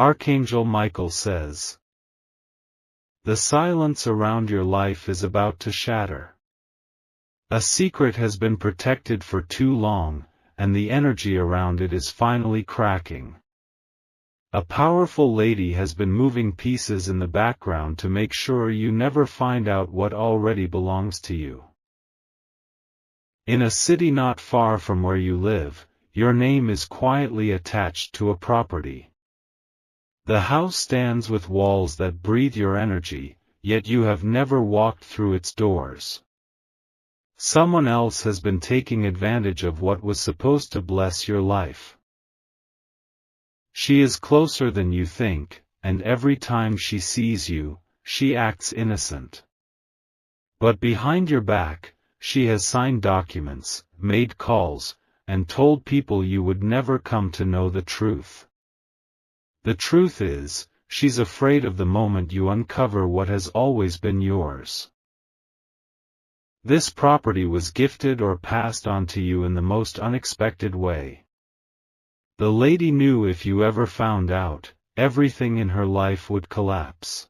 Archangel Michael says, the silence around your life is about to shatter. A secret has been protected for too long, and the energy around it is finally cracking. A powerful lady has been moving pieces in the background to make sure you never find out what already belongs to you. In a city not far from where you live, your name is quietly attached to a property. The house stands with walls that breathe your energy, yet you have never walked through its doors. Someone else has been taking advantage of what was supposed to bless your life. She is closer than you think, and every time she sees you, she acts innocent. But behind your back, she has signed documents, made calls, and told people you would never come to know the truth. The truth is, she's afraid of the moment you uncover what has always been yours. This property was gifted or passed on to you in the most unexpected way. The lady knew if you ever found out, everything in her life would collapse.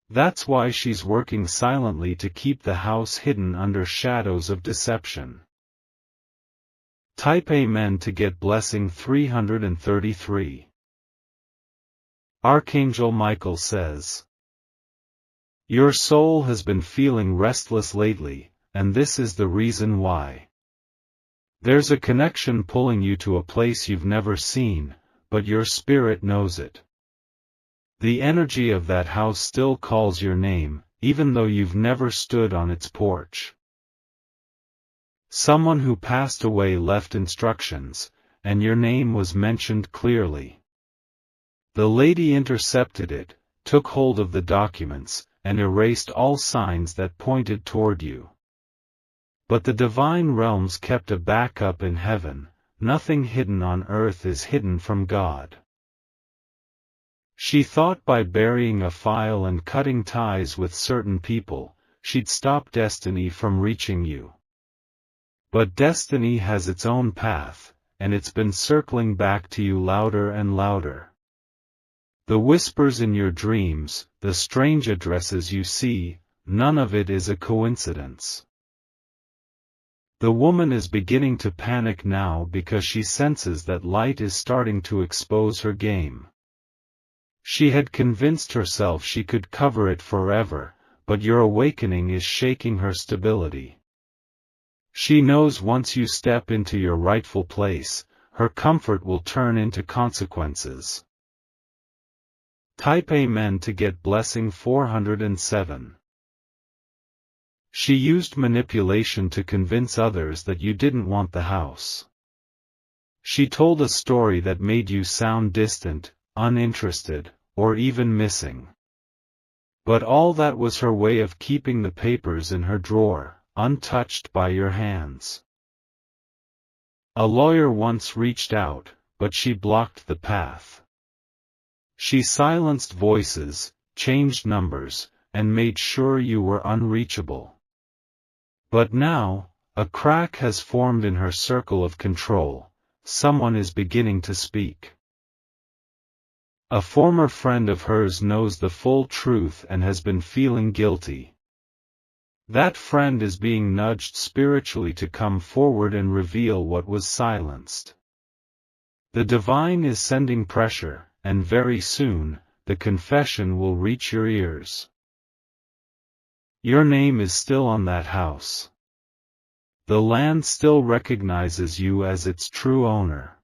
That's why she's working silently to keep the house hidden under shadows of deception. Type Amen to get blessing 333. Archangel Michael says, your soul has been feeling restless lately, and this is the reason why. There's a connection pulling you to a place you've never seen, but your spirit knows it. The energy of that house still calls your name, even though you've never stood on its porch. Someone who passed away left instructions, and your name was mentioned clearly. The lady intercepted it, took hold of the documents, and erased all signs that pointed toward you. But the divine realms kept a backup in heaven. Nothing hidden on earth is hidden from God. She thought by burying a file and cutting ties with certain people, she'd stop destiny from reaching you. But destiny has its own path, and it's been circling back to you louder and louder. The whispers in your dreams, the strange addresses you see, none of it is a coincidence. The woman is beginning to panic now because she senses that light is starting to expose her game. She had convinced herself she could cover it forever, but your awakening is shaking her stability. She knows once you step into your rightful place, her comfort will turn into consequences. Type Amen to get blessing 407. She used manipulation to convince others that you didn't want the house. She told a story that made you sound distant, uninterested, or even missing. But all that was her way of keeping the papers in her drawer, untouched by your hands. A lawyer once reached out, but she blocked the path. She silenced voices, changed numbers, and made sure you were unreachable. But now, a crack has formed in her circle of control. Someone is beginning to speak. A former friend of hers knows the full truth and has been feeling guilty. That friend is being nudged spiritually to come forward and reveal what was silenced. The divine is sending pressure, and very soon, the confession will reach your ears. Your name is still on that house. The land still recognizes you as its true owner.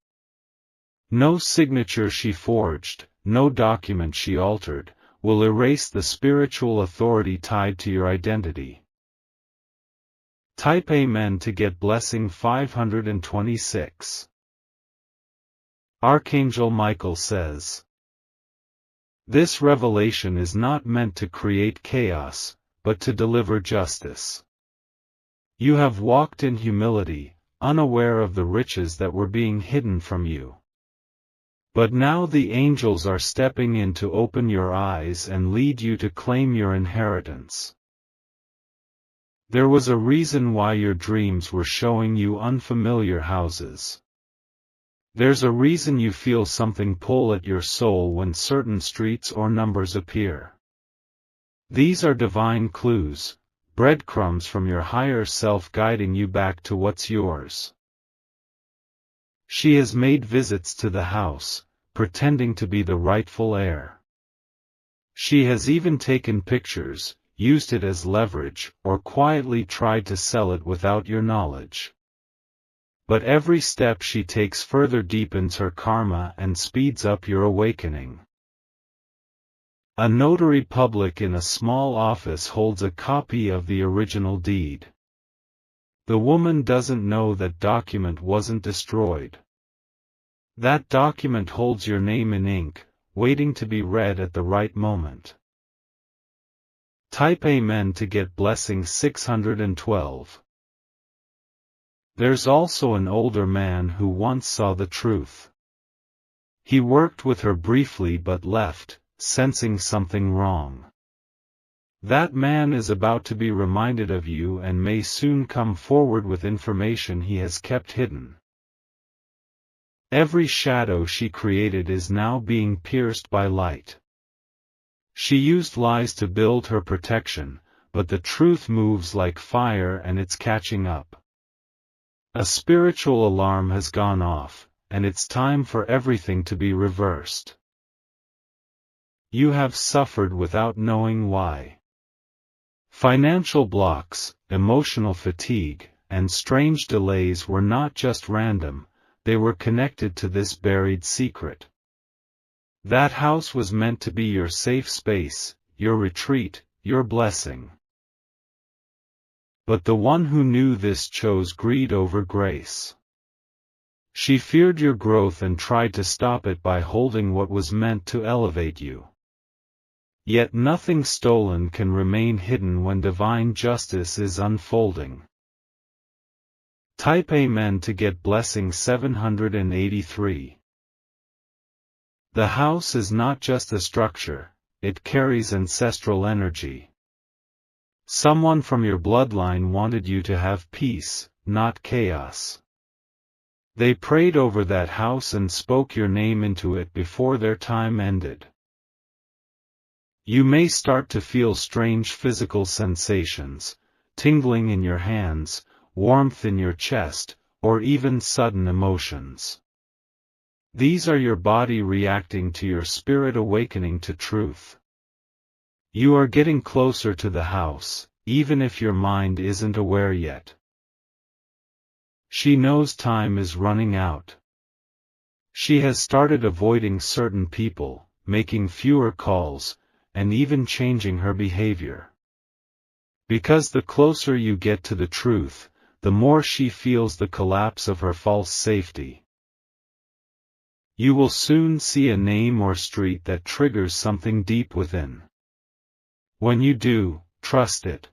No signature she forged, no document she altered, will erase the spiritual authority tied to your identity. Type Amen to get blessing 526. Archangel Michael says, this revelation is not meant to create chaos, but to deliver justice. You have walked in humility, unaware of the riches that were being hidden from you. But now the angels are stepping in to open your eyes and lead you to claim your inheritance. There was a reason why your dreams were showing you unfamiliar houses. There's a reason you feel something pull at your soul when certain streets or numbers appear. These are divine clues, breadcrumbs from your higher self guiding you back to what's yours. She has made visits to the house, pretending to be the rightful heir. She has even taken pictures, used it as leverage, or quietly tried to sell it without your knowledge. But every step she takes further deepens her karma and speeds up your awakening. A notary public in a small office holds a copy of the original deed. The woman doesn't know that document wasn't destroyed. That document holds your name in ink, waiting to be read at the right moment. Type Amen to get blessing 612. There's also an older man who once saw the truth. He worked with her briefly but left, sensing something wrong. That man is about to be reminded of you and may soon come forward with information he has kept hidden. Every shadow she created is now being pierced by light. She used lies to build her protection, but the truth moves like fire and it's catching up. A spiritual alarm has gone off, and it's time for everything to be reversed. You have suffered without knowing why. Financial blocks, emotional fatigue, and strange delays were not just random, they were connected to this buried secret. That house was meant to be your safe space, your retreat, your blessing. But the one who knew this chose greed over grace. She feared your growth and tried to stop it by holding what was meant to elevate you. Yet nothing stolen can remain hidden when divine justice is unfolding. Type Amen to get blessing 783. The house is not just a structure, it carries ancestral energy. Someone from your bloodline wanted you to have peace, not chaos. They prayed over that house and spoke your name into it before their time ended. You may start to feel strange physical sensations, tingling in your hands, warmth in your chest, or even sudden emotions. These are your body reacting to your spirit awakening to truth. You are getting closer to the house, even if your mind isn't aware yet. She knows time is running out. She has started avoiding certain people, making fewer calls, and even changing her behavior. Because the closer you get to the truth, the more she feels the collapse of her false safety. You will soon see a name or street that triggers something deep within. When you do, trust it.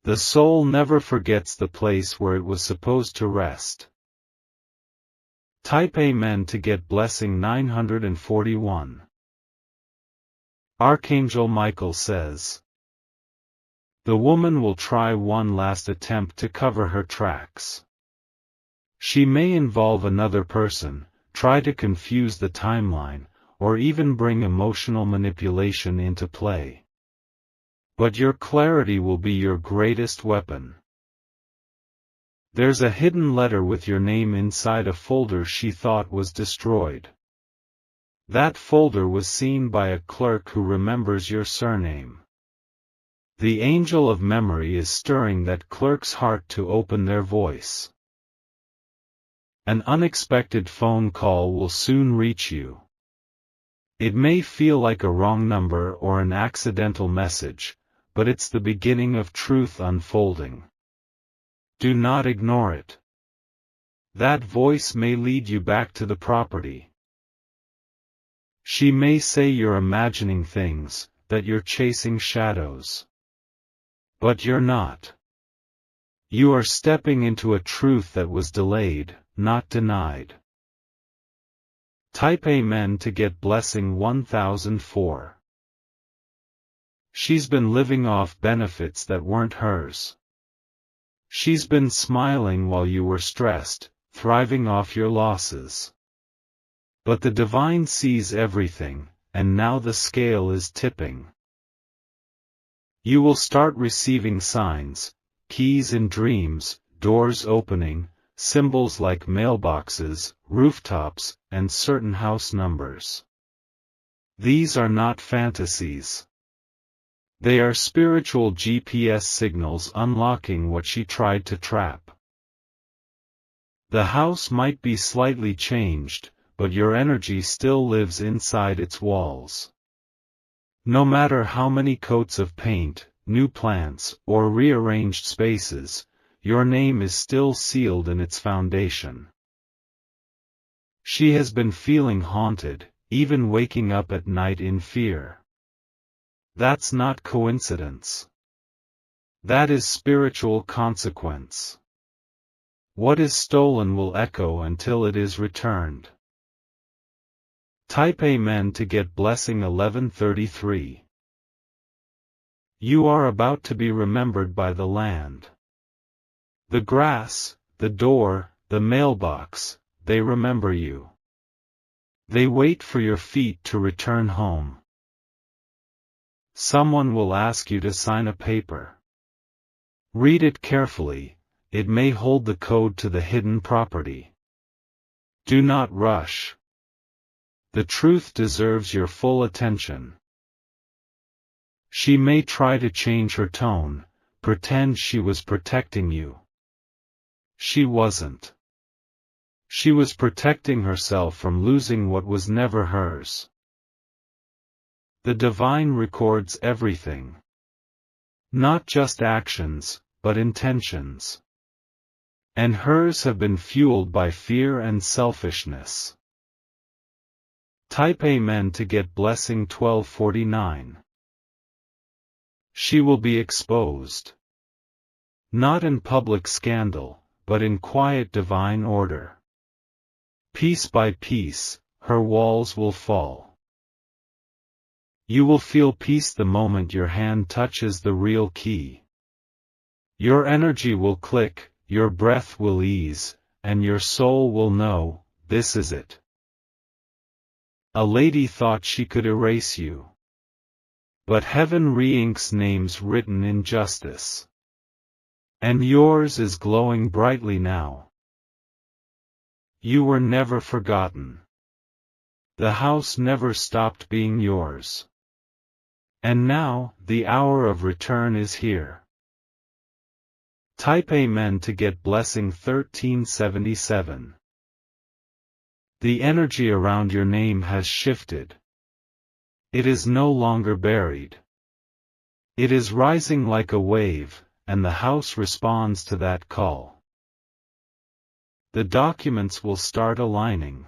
The soul never forgets the place where it was supposed to rest. Type Amen to get blessing 941. Archangel Michael says, the woman will try one last attempt to cover her tracks. She may involve another person, try to confuse the timeline, or even bring emotional manipulation into play. But your clarity will be your greatest weapon. There's a hidden letter with your name inside a folder she thought was destroyed. That folder was seen by a clerk who remembers your surname. The angel of memory is stirring that clerk's heart to open their voice. An unexpected phone call will soon reach you. It may feel like a wrong number or an accidental message, but it's the beginning of truth unfolding. Do not ignore it. That voice may lead you back to the property. She may say you're imagining things, that you're chasing shadows. But you're not. You are stepping into a truth that was delayed, not denied. Type Amen to get blessing 1004. She's been living off benefits that weren't hers. She's been smiling while you were stressed, thriving off your losses. But the divine sees everything, and now the scale is tipping. You will start receiving signs, keys in dreams, doors opening, symbols like mailboxes, rooftops, and certain house numbers. These are not fantasies. They are spiritual GPS signals unlocking what she tried to trap. The house might be slightly changed, but your energy still lives inside its walls. No matter how many coats of paint, new plants, or rearranged spaces, your name is still sealed in its foundation. She has been feeling haunted, even waking up at night in fear. That's not coincidence. That is spiritual consequence. What is stolen will echo until it is returned. Type Amen to get blessing 1133. You are about to be remembered by the land. The grass, the door, the mailbox, they remember you. They wait for your feet to return home. Someone will ask you to sign a paper. Read it carefully, it may hold the code to the hidden property. Do not rush. The truth deserves your full attention. She may try to change her tone, pretend she was protecting you. She wasn't. She was protecting herself from losing what was never hers. The divine records everything. Not just actions, but intentions. And hers have been fueled by fear and selfishness. Type Amen to get blessing 1249. She will be exposed. Not in public scandal, but in quiet divine order. Piece by piece, her walls will fall. You will feel peace the moment your hand touches the real key. Your energy will click, your breath will ease, and your soul will know, this is it. A lady thought she could erase you. But heaven re-inks names written in justice. And yours is glowing brightly now. You were never forgotten. The house never stopped being yours. And now, the hour of return is here. Type Amen to get blessing 1377. The energy around your name has shifted. It is no longer buried. It is rising like a wave, and the house responds to that call. The documents will start aligning.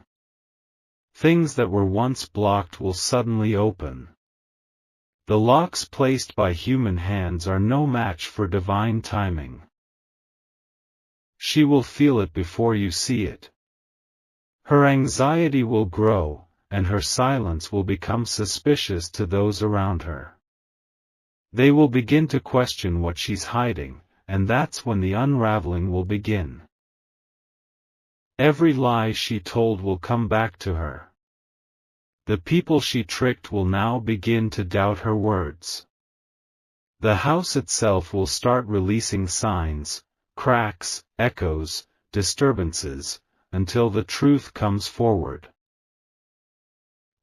Things that were once blocked will suddenly open. The locks placed by human hands are no match for divine timing. She will feel it before you see it. Her anxiety will grow, and her silence will become suspicious to those around her. They will begin to question what she's hiding, and that's when the unraveling will begin. Every lie she told will come back to her. The people she tricked will now begin to doubt her words. The house itself will start releasing signs, cracks, echoes, disturbances, until the truth comes forward.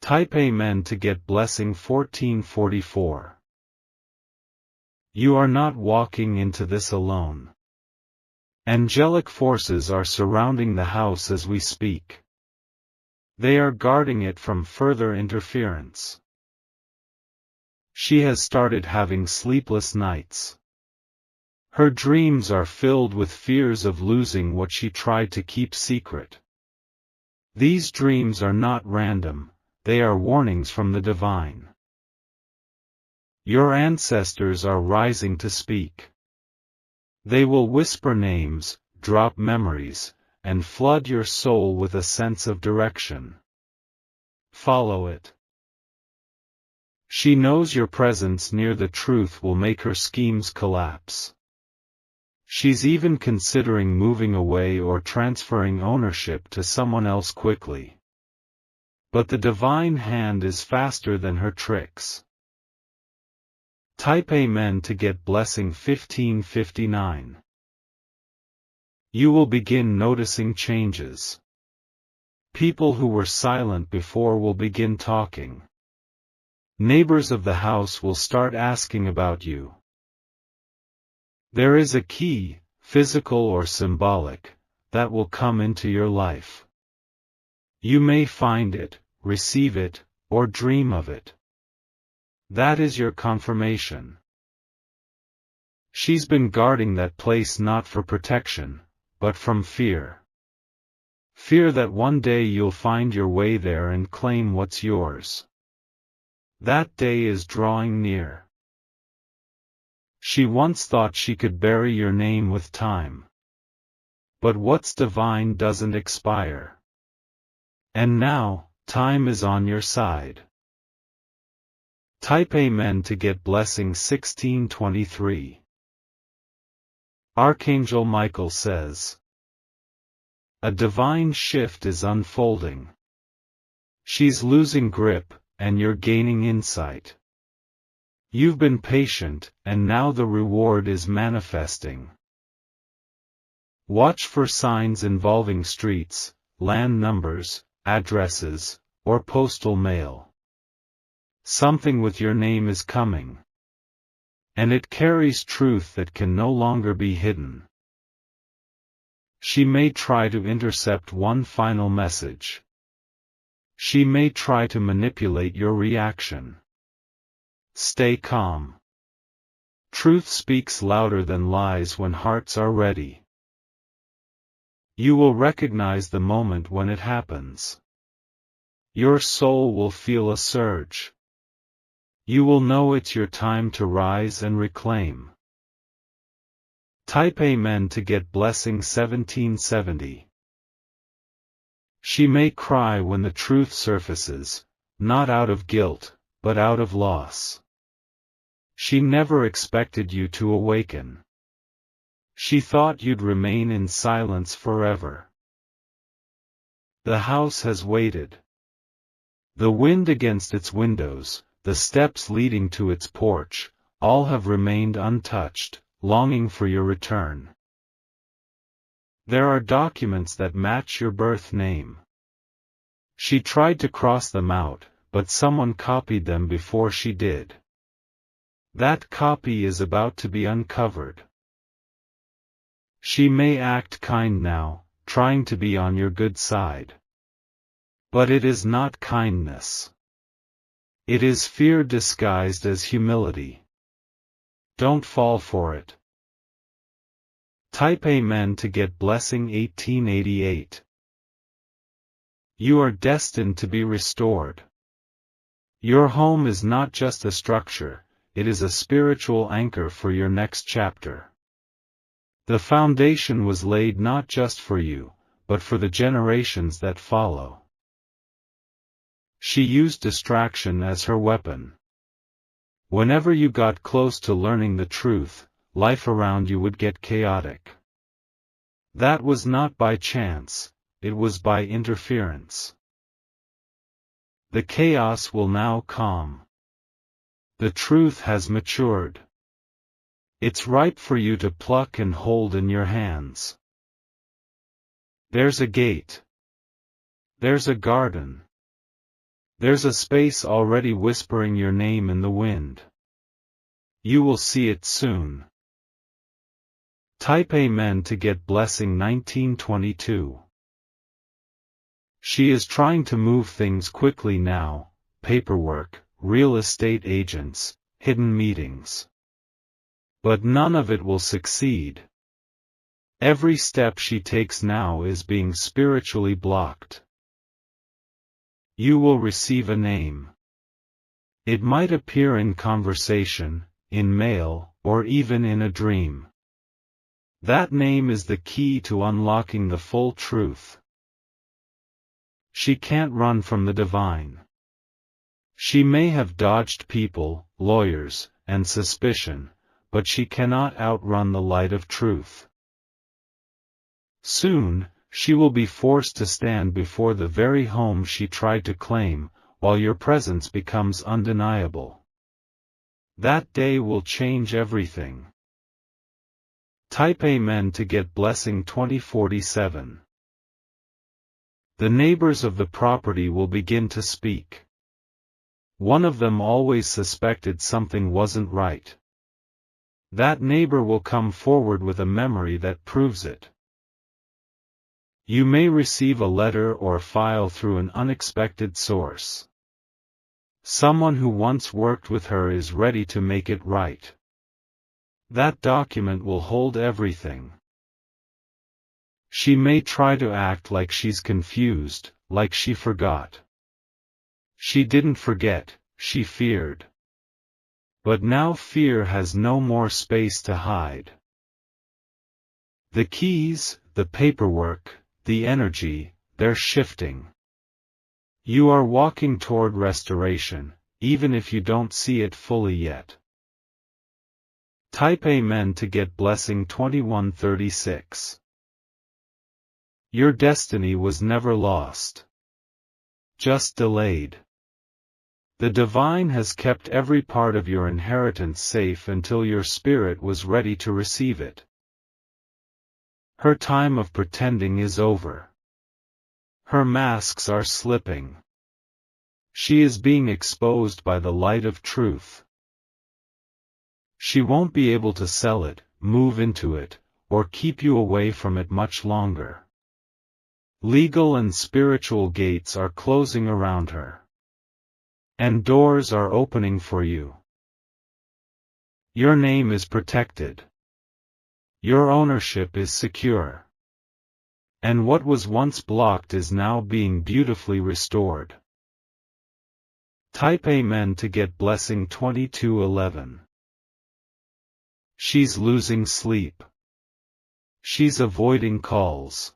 Type Amen to get blessing 1444. You are not walking into this alone. Angelic forces are surrounding the house as we speak. They are guarding it from further interference. She has started having sleepless nights. Her dreams are filled with fears of losing what she tried to keep secret. These dreams are not random, they are warnings from the divine. Your ancestors are rising to speak. They will whisper names, drop memories, and flood your soul with a sense of direction. Follow it. She knows your presence near the truth will make her schemes collapse. She's even considering moving away or transferring ownership to someone else quickly. But the divine hand is faster than her tricks. Type Amen to get blessing 1559. You will begin noticing changes. People who were silent before will begin talking. Neighbors of the house will start asking about you. There is a key, physical or symbolic, that will come into your life. You may find it, receive it, or dream of it. That is your confirmation. She's been guarding that place not for protection, but from fear. Fear that one day you'll find your way there and claim what's yours. That day is drawing near. She once thought she could bury your name with time. But what's divine doesn't expire. And now, time is on your side. Type Amen to get blessing 1623. Archangel Michael says, a divine shift is unfolding. She's losing grip, and you're gaining insight. You've been patient, and now the reward is manifesting. Watch for signs involving streets, land numbers, addresses, or postal mail. Something with your name is coming. And it carries truth that can no longer be hidden. She may try to intercept one final message. She may try to manipulate your reaction. Stay calm. Truth speaks louder than lies when hearts are ready. You will recognize the moment when it happens. Your soul will feel a surge. You will know it's your time to rise and reclaim. Type Amen to get blessing 1770. She may cry when the truth surfaces, not out of guilt, but out of loss. She never expected you to awaken. She thought you'd remain in silence forever. The house has waited. The wind against its windows, the steps leading to its porch, all have remained untouched, longing for your return. There are documents that match your birth name. She tried to cross them out, but someone copied them before she did. That copy is about to be uncovered. She may act kind now, trying to be on your good side. But it is not kindness. It is fear disguised as humility. Don't fall for it. Type Amen to get blessing 1888. You are destined to be restored. Your home is not just a structure, it is a spiritual anchor for your next chapter. The foundation was laid not just for you, but for the generations that follow. She used distraction as her weapon. Whenever you got close to learning the truth, life around you would get chaotic. That was not by chance, it was by interference. The chaos will now calm. The truth has matured. It's ripe for you to pluck and hold in your hands. There's a gate. There's a garden. There's a space already whispering your name in the wind. You will see it soon. Type Amen to get blessing 1922. She is trying to move things quickly now, paperwork, real estate agents, hidden meetings. But none of it will succeed. Every step she takes now is being spiritually blocked. You will receive a name. It might appear in conversation, in mail, or even in a dream. That name is the key to unlocking the full truth. She can't run from the divine. She may have dodged people, lawyers, and suspicion, but she cannot outrun the light of truth. Soon, she will be forced to stand before the very home she tried to claim, while your presence becomes undeniable. That day will change everything. Type Amen to get blessing 2047. The neighbors of the property will begin to speak. One of them always suspected something wasn't right. That neighbor will come forward with a memory that proves it. You may receive a letter or file through an unexpected source. Someone who once worked with her is ready to make it right. That document will hold everything. She may try to act like she's confused, like she forgot. She didn't forget, she feared. But now fear has no more space to hide. The keys, the paperwork, the energy, they're shifting. You are walking toward restoration, even if you don't see it fully yet. Type Amen to get blessing 2136. Your destiny was never lost. Just delayed. The divine has kept every part of your inheritance safe until your spirit was ready to receive it. Her time of pretending is over. Her masks are slipping. She is being exposed by the light of truth. She won't be able to sell it, move into it, or keep you away from it much longer. Legal and spiritual gates are closing around her. And doors are opening for you. Your name is protected. Your ownership is secure. And what was once blocked is now being beautifully restored. Type Amen to get blessing 2211. She's losing sleep. She's avoiding calls.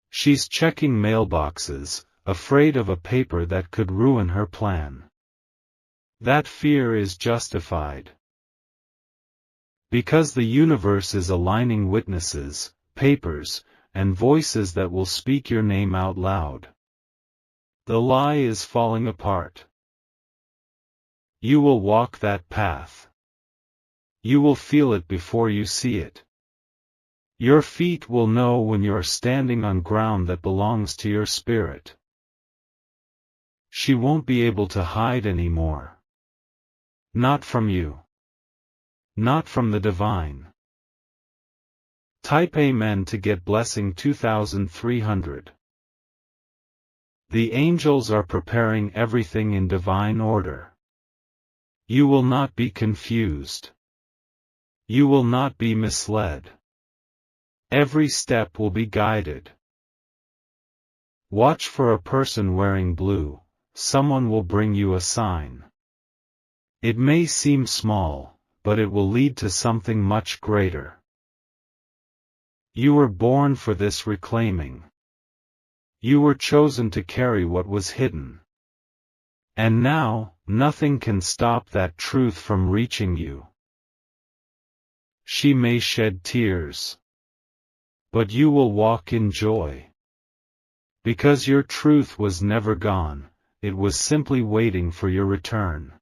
She's checking mailboxes, afraid of a paper that could ruin her plan. That fear is justified. Because the universe is aligning witnesses, papers, and voices that will speak your name out loud. The lie is falling apart. You will walk that path. You will feel it before you see it. Your feet will know when you're standing on ground that belongs to your spirit. She won't be able to hide anymore. Not from you. Not from the divine. Type Amen to get blessing 2300. The angels are preparing everything in divine order. You will not be confused. You will not be misled. Every step will be guided. Watch for a person wearing blue. Someone will bring you a sign. It may seem small, but it will lead to something much greater. You were born for this reclaiming. You were chosen to carry what was hidden. And now, nothing can stop that truth from reaching you. She may shed tears. But you will walk in joy. Because your truth was never gone, it was simply waiting for your return.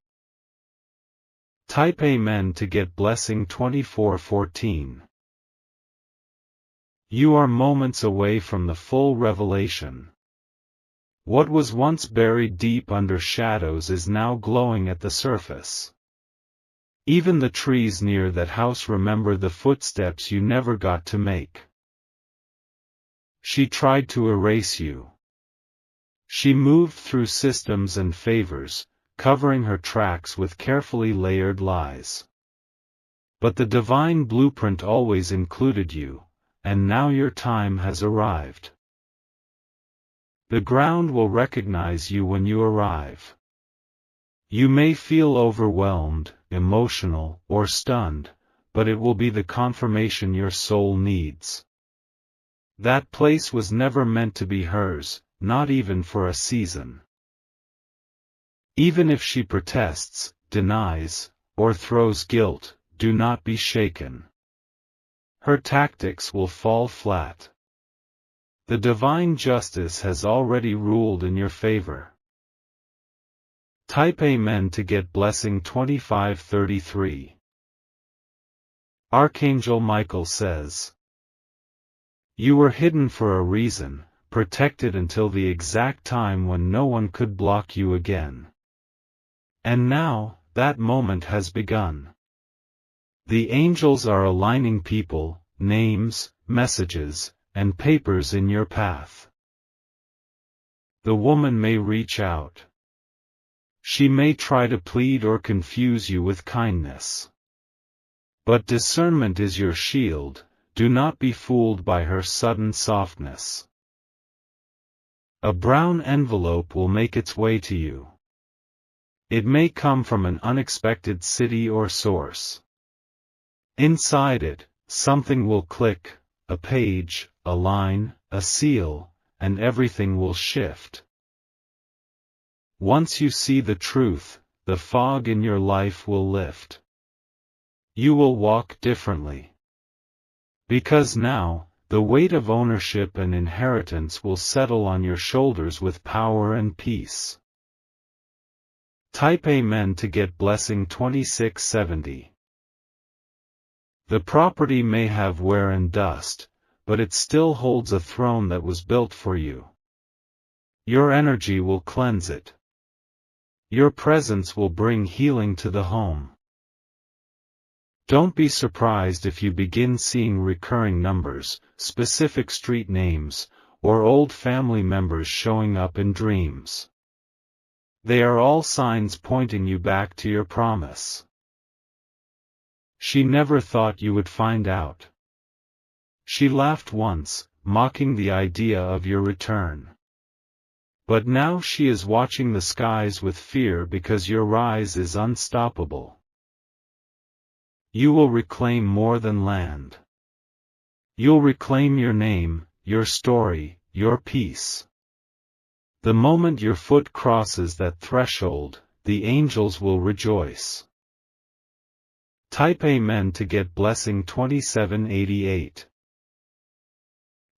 Type Amen to get blessing 2414. You are moments away from the full revelation. What was once buried deep under shadows is now glowing at the surface. Even the trees near that house remember the footsteps you never got to make. She tried to erase you. She moved through systems and favors, covering her tracks with carefully layered lies. But the divine blueprint always included you, and now your time has arrived. The ground will recognize you when you arrive. You may feel overwhelmed, emotional, or stunned, but it will be the confirmation your soul needs. That place was never meant to be hers, not even for a season. Even if she protests, denies, or throws guilt, do not be shaken. Her tactics will fall flat. The divine justice has already ruled in your favor. Type Amen to get blessing 2533. Archangel Michael says, "You were hidden for a reason, protected until the exact time when no one could block you again. And now, that moment has begun. The angels are aligning people, names, messages, and papers in your path. The woman may reach out. She may try to plead or confuse you with kindness. But discernment is your shield, do not be fooled by her sudden softness. A brown envelope will make its way to you. It may come from an unexpected city or source. Inside it, something will click, a page, a line, a seal, and everything will shift. Once you see the truth, the fog in your life will lift. You will walk differently. Because now, the weight of ownership and inheritance will settle on your shoulders with power and peace." Type Amen to get blessing 2670. The property may have wear and dust, but it still holds a throne that was built for you. Your energy will cleanse it. Your presence will bring healing to the home. Don't be surprised if you begin seeing recurring numbers, specific street names, or old family members showing up in dreams. They are all signs pointing you back to your promise. She never thought you would find out. She laughed once, mocking the idea of your return. But now she is watching the skies with fear because your rise is unstoppable. You will reclaim more than land. You'll reclaim your name, your story, your peace. The moment your foot crosses that threshold, the angels will rejoice. Type Amen to get blessing 2788.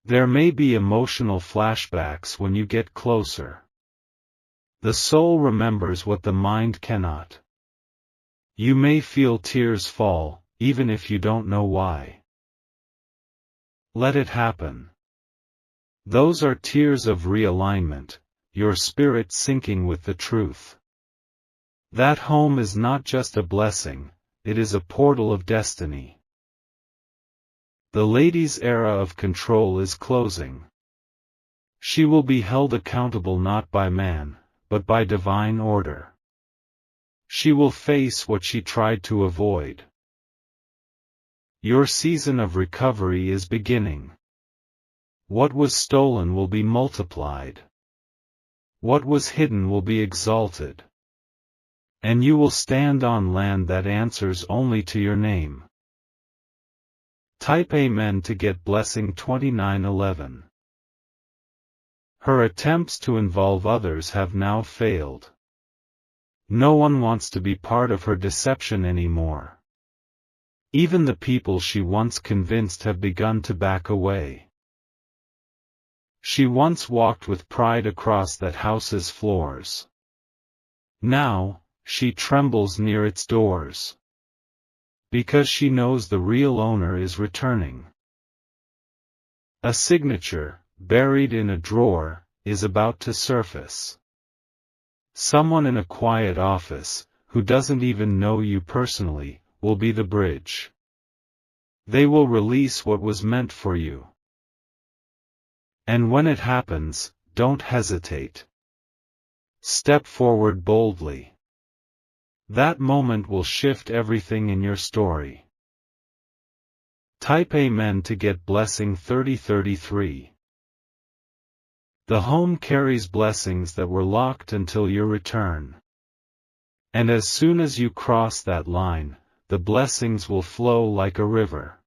There may be emotional flashbacks when you get closer. The soul remembers what the mind cannot. You may feel tears fall, even if you don't know why. Let it happen. Those are tears of realignment, your spirit syncing with the truth. That home is not just a blessing, it is a portal of destiny. The lady's era of control is closing. She will be held accountable not by man, but by divine order. She will face what she tried to avoid. Your season of recovery is beginning. What was stolen will be multiplied. What was hidden will be exalted. And you will stand on land that answers only to your name. Type Amen to get blessing 2911. Her attempts to involve others have now failed. No one wants to be part of her deception anymore. Even the people she once convinced have begun to back away. She once walked with pride across that house's floors. Now, she trembles near its doors. Because she knows the real owner is returning. A signature, buried in a drawer, is about to surface. Someone in a quiet office, who doesn't even know you personally, will be the bridge. They will release what was meant for you. And when it happens, don't hesitate. Step forward boldly. That moment will shift everything in your story. Type Amen to get blessing 3033. The home carries blessings that were locked until your return. And as soon as you cross that line, the blessings will flow like a river.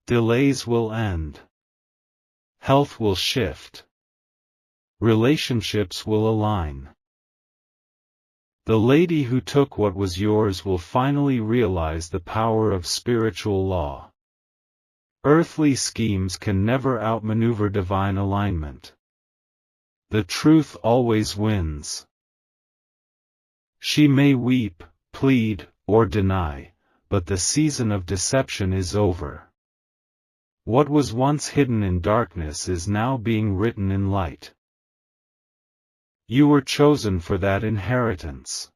Delays will end. Health will shift. Relationships will align. The lady who took what was yours will finally realize the power of spiritual law. Earthly schemes can never outmaneuver divine alignment. The truth always wins. She may weep, plead, or deny, but the season of deception is over. What was once hidden in darkness is now being written in light. You were chosen for that inheritance.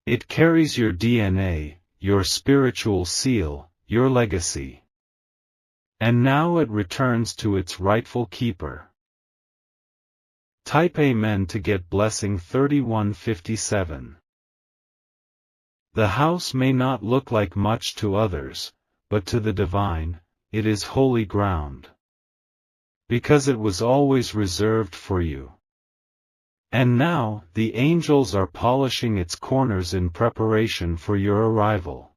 It carries your DNA, your spiritual seal, your legacy. And now it returns to its rightful keeper. Type Amen to get blessing 3157. The house may not look like much to others, but to the divine, it is holy ground. Because it was always reserved for you. And now, the angels are polishing its corners in preparation for your arrival.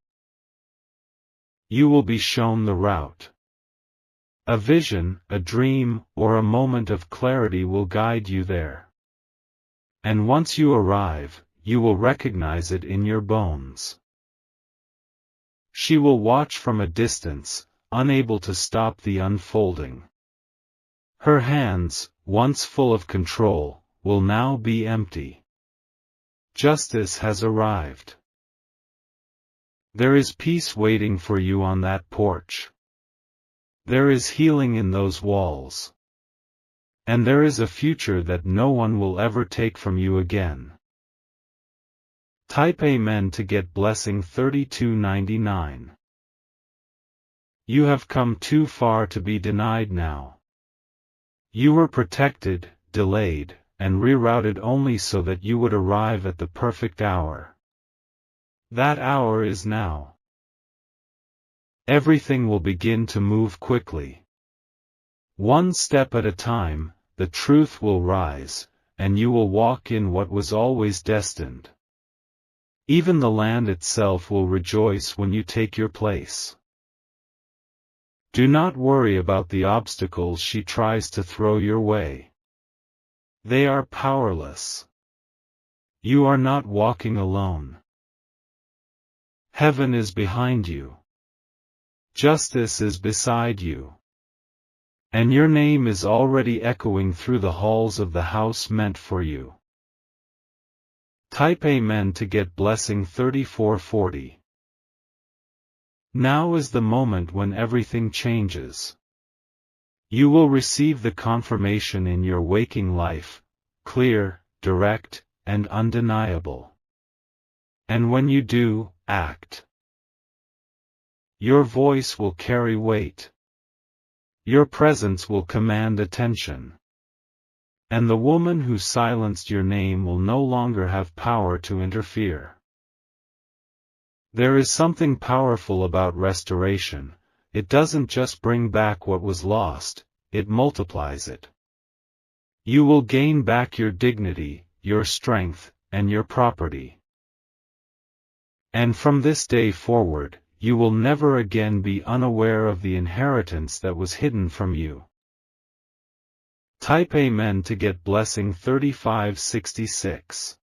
You will be shown the route. A vision, a dream, or a moment of clarity will guide you there. And once you arrive, you will recognize it in your bones. She will watch from a distance, unable to stop the unfolding. Her hands, once full of control, will now be empty. Justice has arrived. There is peace waiting for you on that porch. There is healing in those walls. And there is a future that no one will ever take from you again. Type Amen to get blessing 3299. You have come too far to be denied now. You were protected, delayed, and rerouted only so that you would arrive at the perfect hour. That hour is now. Everything will begin to move quickly. One step at a time, the truth will rise, and you will walk in what was always destined. Even the land itself will rejoice when you take your place. Do not worry about the obstacles she tries to throw your way. They are powerless. You are not walking alone. Heaven is behind you. Justice is beside you. And your name is already echoing through the halls of the house meant for you. Type Amen to get blessing 3440. Now is the moment when everything changes. You will receive the confirmation in your waking life, clear, direct, and undeniable. And when you do, act. Your voice will carry weight. Your presence will command attention. And the woman who silenced your name will no longer have power to interfere. There is something powerful about restoration. It doesn't just bring back what was lost, it multiplies it. You will gain back your dignity, your strength, and your property. And from this day forward, you will never again be unaware of the inheritance that was hidden from you. Type Amen to get blessing 3566.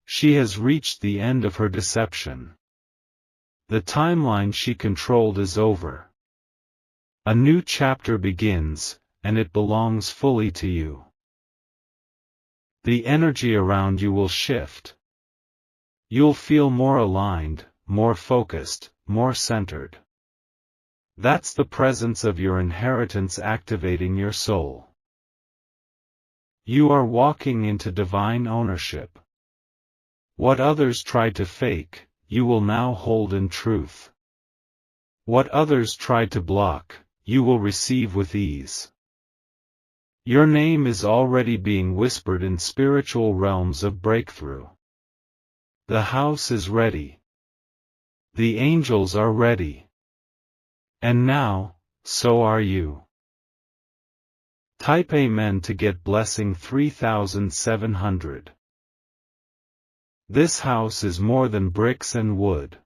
She has reached the end of her deception. The timeline she controlled is over. A new chapter begins, and it belongs fully to you. The energy around you will shift. You'll feel more aligned, more focused, more centered. That's the presence of your inheritance activating your soul. You are walking into divine ownership. What others tried to fake, you will now hold in truth. What others tried to block, you will receive with ease. Your name is already being whispered in spiritual realms of breakthrough. The house is ready. The angels are ready. And now, so are you. Type Amen to get blessing 3700. This house is more than bricks and wood.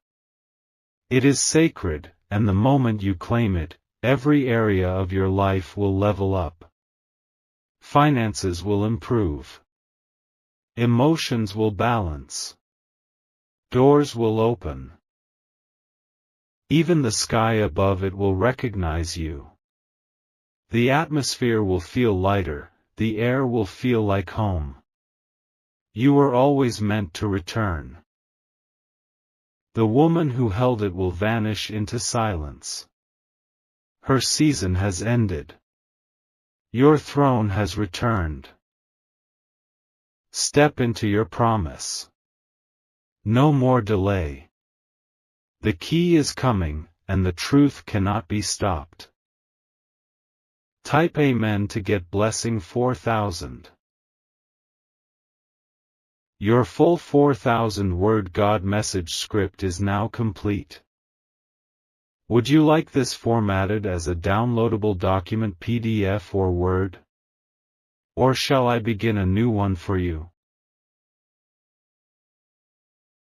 It is sacred, and the moment you claim it, every area of your life will level up. Finances will improve. Emotions will balance. Doors will open. Even the sky above it will recognize you. The atmosphere will feel lighter, the air will feel like home. You were always meant to return. The woman who held it will vanish into silence. Her season has ended. Your throne has returned. Step into your promise. No more delay. The key is coming, and the truth cannot be stopped. Type Amen to get blessing 4000. Your full 4,000-word God message script is now complete. Would you like this formatted as a downloadable document PDF or Word? Or shall I begin a new one for you?